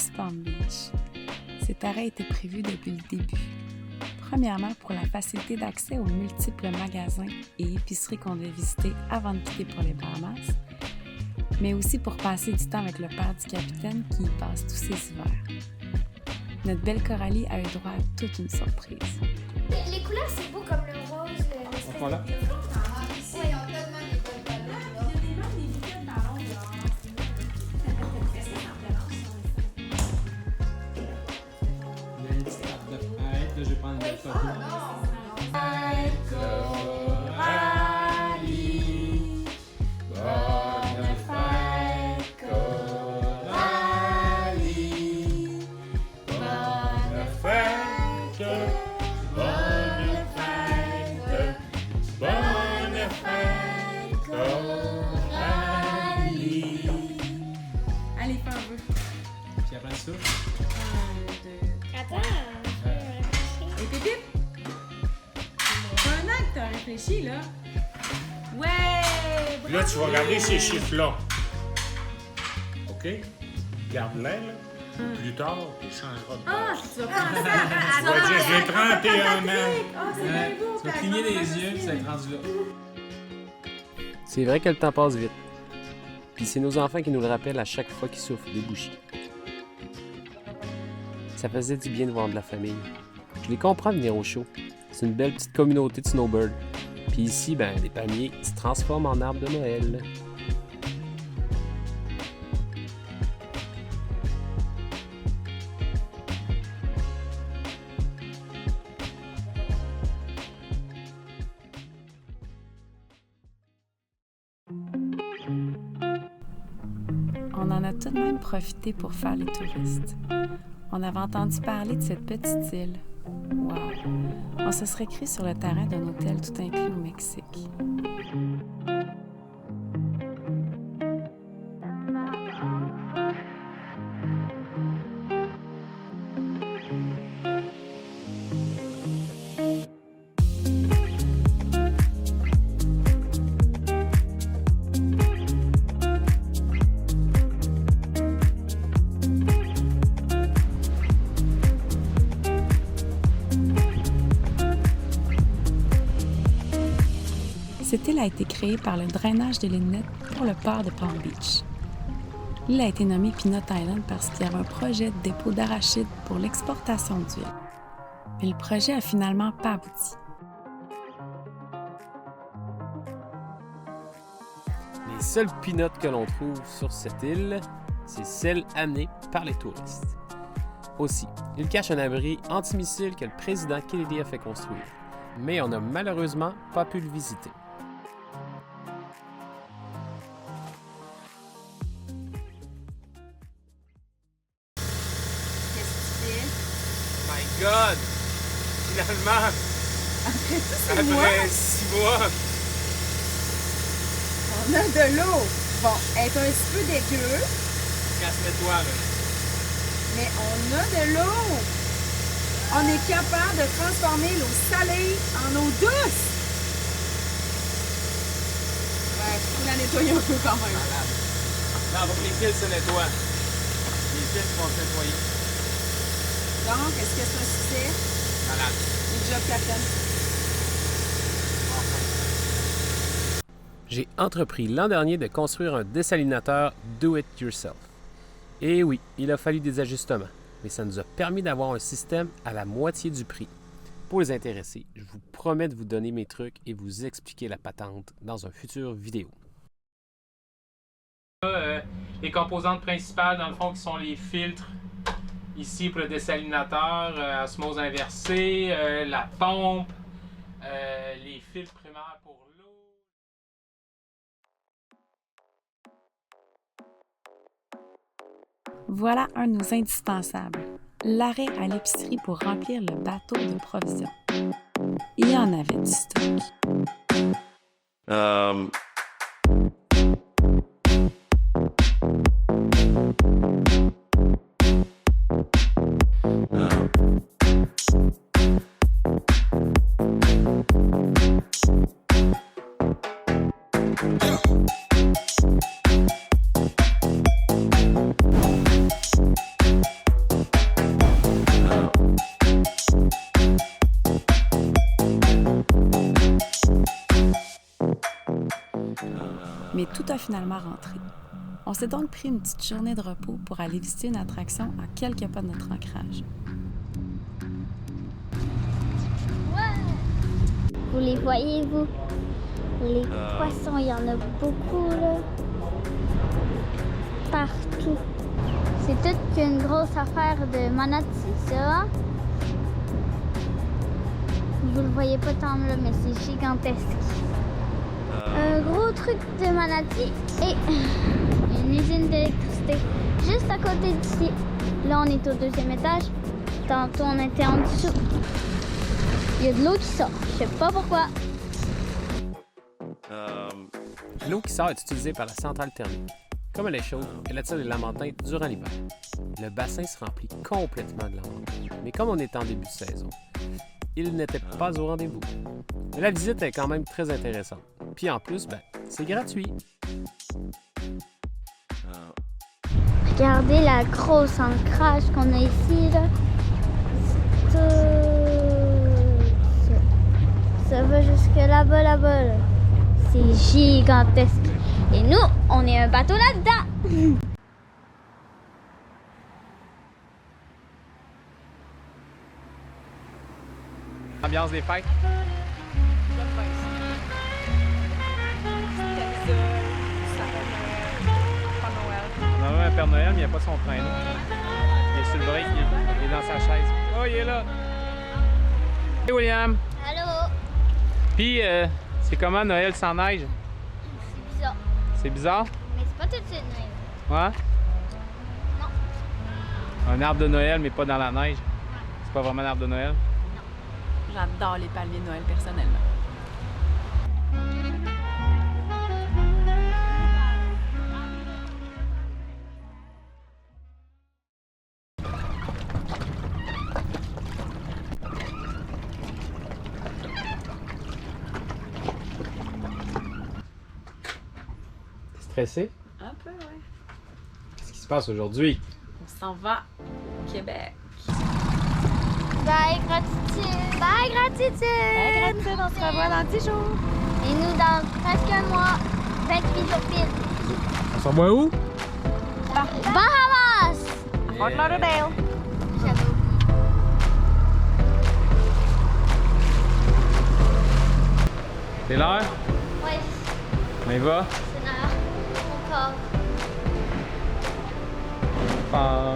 West Palm Beach. Cet arrêt était prévu depuis le début. Premièrement, pour la facilité d'accès aux multiples magasins et épiceries qu'on devait visiter avant de quitter pour les Bahamas, mais aussi pour passer du temps avec le père du capitaine qui y passe tous ses hivers. Notre belle Coralie a eu droit à toute une surprise. Les couleurs, c'est beau comme le rose, l'espèce Voilà. de... Ici, ils ont tellement des bonnes ballons. Il y a des gens, des bouquets de ballons dehors. Est-ce que ça Il y a une petite carte de fête. Là, je vais prendre une belle photo. Coralie, bonne fête, Coralie, bonne fête, bonne fête, bonne fête, Coralie. Allez, fais un vœu. Puis après ça, 1, 2. Attends, Et pépip! C'est un an que t'as réfléchi, là. Ouais! Puis là, tu vas regarder ces chiffres-là. OK? Garde-les, là. Plus tard, tu changeras de Ah, base. tu vas penser à... Tu vas dire, j'ai 31 ans. Ah, c'est bien beau! tu vas cligner des yeux, puis ça va être rendu là. C'est vrai que le temps passe vite. Puis c'est nos enfants qui nous le rappellent à chaque fois qu'ils souffrent des bouchées. Ça faisait du bien de voir de la famille. Je les comprends venir au show. C'est une belle petite communauté de snowbirds. Puis ici, ben, les palmiers se transforment en arbres de Noël. On en a tout de même profité pour faire les touristes. On avait entendu parler de cette petite île. Wow! On se serait cru sur le terrain d'un hôtel tout inclus au Mexique. Cette île a été créée par le drainage de l'Inlet pour le port de Palm Beach. L'île a été nommée Peanut Island parce qu'il y avait un projet de dépôt d'arachide pour l'exportation d'huile. Mais le projet a finalement pas abouti. Les seules peanuts que l'on trouve sur cette île, c'est celles amenées par les touristes. Aussi, il cache un abri antimissile que le président Kennedy a fait construire. Mais on n'a malheureusement pas pu le visiter. Qu'est-ce que tu fais? My God! Finalement, après 6 mois, On a de l'eau. Bon, elle est un petit peu dégueu, casse-toi, là. mais on a de l'eau. On est capable de transformer l'eau salée en eau douce. Ouais, il faut la nettoyer un peu quand même. Malade. Non, faut que les fils se nettoient. Les fils vont se nettoyer. Donc, est-ce que c'est un succès? Malade. Good job, Captain. J'ai entrepris l'an dernier de construire un dessalinateur do-it-yourself. Et oui, il a fallu des ajustements, mais ça nous a permis d'avoir un système à la moitié du prix. Pour les intéressés, je vous promets de vous donner mes trucs et vous expliquer la patente dans un futur vidéo. Les composantes principales, dans le fond, qui sont les filtres, ici pour le dessalinateur, osmose inversée, la pompe, les filtres primaires pour l'eau. Voilà un de nos indispensables, l'arrêt à l'épicerie pour remplir le bateau de provisions. Il y en avait du stock. tout a finalement rentré. On s'est donc pris une petite journée de repos pour aller visiter une attraction à quelques pas de notre ancrage. Vous les voyez, vous? Les poissons, il y en a beaucoup, là. Partout. C'est toute une grosse affaire de manatee, ça. Vous le voyez pas tant là, mais c'est gigantesque. Un gros truc de manatee et une usine d'électricité juste à côté d'ici. Là, on est au 2e étage. Tantôt, on était en dessous. Il y a de l'eau qui sort. Je sais pas pourquoi. L'eau qui sort est utilisée par la centrale thermique. Comme elle est chaude, elle attire les lamantins durant l'hiver. Le bassin se remplit complètement de lamantins. Mais comme on est en début de saison, il n'était pas au rendez-vous. Mais la visite est quand même très intéressante. Puis en plus, c'est gratuit. Regardez la grosse ancrage qu'on a ici, là. Ça va jusque là-bas, là. C'est gigantesque. Et nous, on est un bateau là-dedans. Ambiance des fêtes. On a un Père Noël, mais il n'y a pas son traîneau. Il est sur le break, il est dans sa chaise. Oh, il est là. Hey William. Allô? Puis, c'est comment Noël sans neige? C'est bizarre. C'est bizarre? Mais c'est pas tout de suite, mais... Ouais? Non. Un arbre de Noël, mais pas dans la neige. C'est pas vraiment un arbre de Noël? J'adore les palmiers de Noël personnellement. T'es stressé? Un peu, ouais. Qu'est-ce qui se passe aujourd'hui? On s'en va au Québec. Bye, gratitude! Bye, gratitude! Hey, gratitude, on se revoit dans 10 jours. Et nous, dans presque un mois, 28 jours pile. On s'en va où? Bahamas! Fort Lauderdale. J'avais oublié. C'est l'heure? Ouais, On y va? c'est l'heure. Encore. Ah.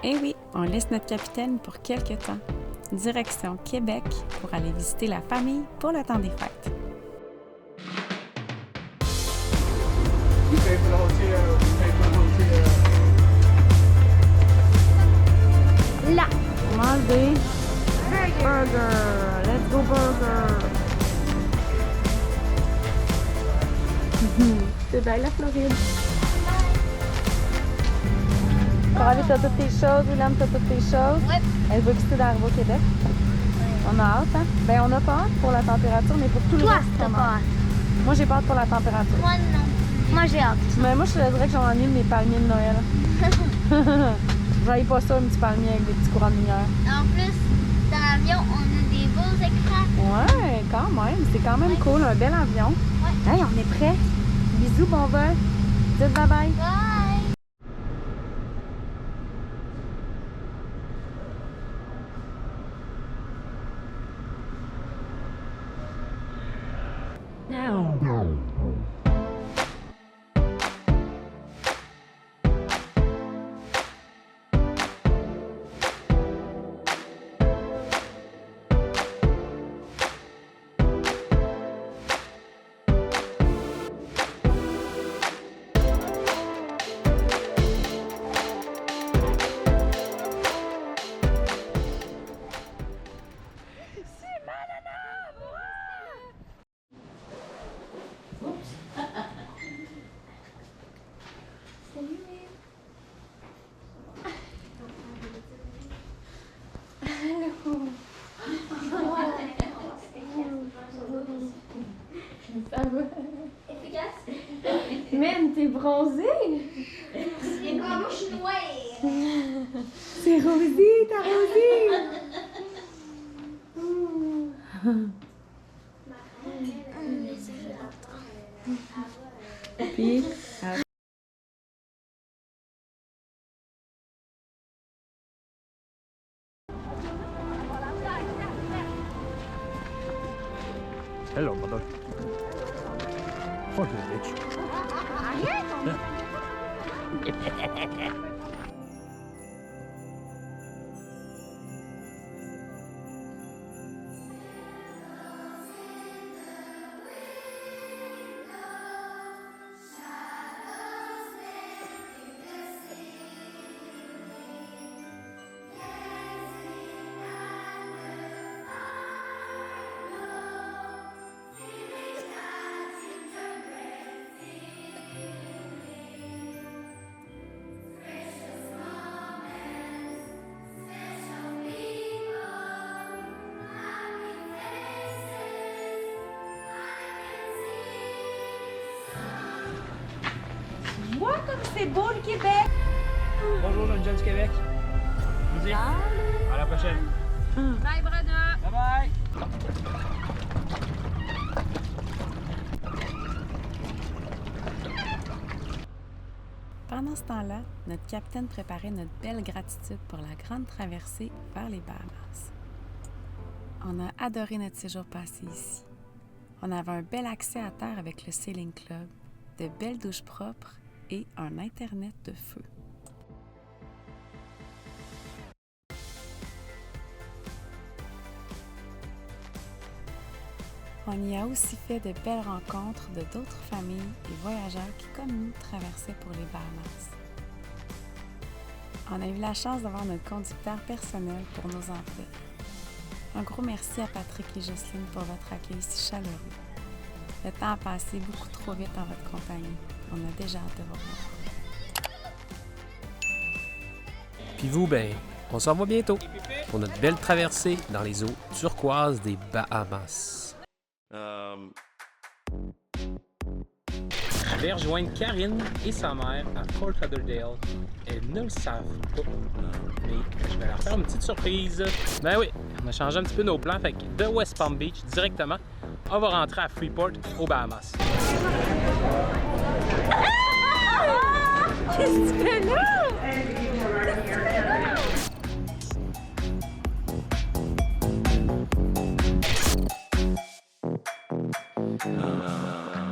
Eh oui, on laisse notre capitaine pour quelques temps. Direction Québec pour aller visiter la famille pour le temps des fêtes. Là! Manger burger. Let's go burger. C'est belle la Floride. Coralie, t'as toutes tes choses. William, t'as toutes tes choses. Ouais. Elle veut visiter d'arriver au Québec. On a hâte, hein? Ben, on n'a pas hâte pour la température, mais pour tout le Toi, reste, t'as on a pas hâte. hâte. Moi, j'ai pas hâte pour la température. Moi, non. Moi, j'ai hâte. Mais moi, je te dirais que j'en ennuie de mes palmiers de Noël. J'aille pas ça, un petit palmier avec des petits courants de lumière. En plus, dans l'avion, on a des beaux écrans. Ouais, quand même. C'est quand même cool. Un bel avion. Ouais. Hey, on est prêts. Bisous, bon vol. Dites bye bye. Bye! Man, t'es bronzée! C'est comme moi, je suis noire. C'est Rosie, ta Rosie! Mais c'est Hello, mother. Fuck you, bitch. Vois comme c'est beau le Québec! Bonjour, jeunes gens du Québec. On dit à la prochaine. Bye, Brenda! Bye bye! Pendant ce temps-là, notre capitaine préparait notre belle gratitude pour la grande traversée vers les Bahamas. On a adoré notre séjour passé ici. On avait un bel accès à terre avec le Sailing Club, de belles douches propres et un Internet de feu. On y a aussi fait de belles rencontres de d'autres familles et voyageurs qui, comme nous, traversaient pour les Bahamas. On a eu la chance d'avoir notre conducteur personnel pour nos entrées. Un gros merci à Patrick et Jocelyne pour votre accueil si chaleureux. Le temps a passé beaucoup trop vite en votre compagnie. On a déjà hâte de vous revoir. Puis vous, ben, on se revoit bientôt pour notre belle traversée dans les eaux turquoises des Bahamas. Je vais rejoindre Karine et sa mère à Fort Lauderdale. Elles ne le savent pas, mais je vais leur faire une petite surprise. Ben oui, on a changé un petit peu nos plans, fait que de West Palm Beach directement, on va rentrer à Freeport, aux Bahamas. Qu'est-ce que tu fais là? Ah.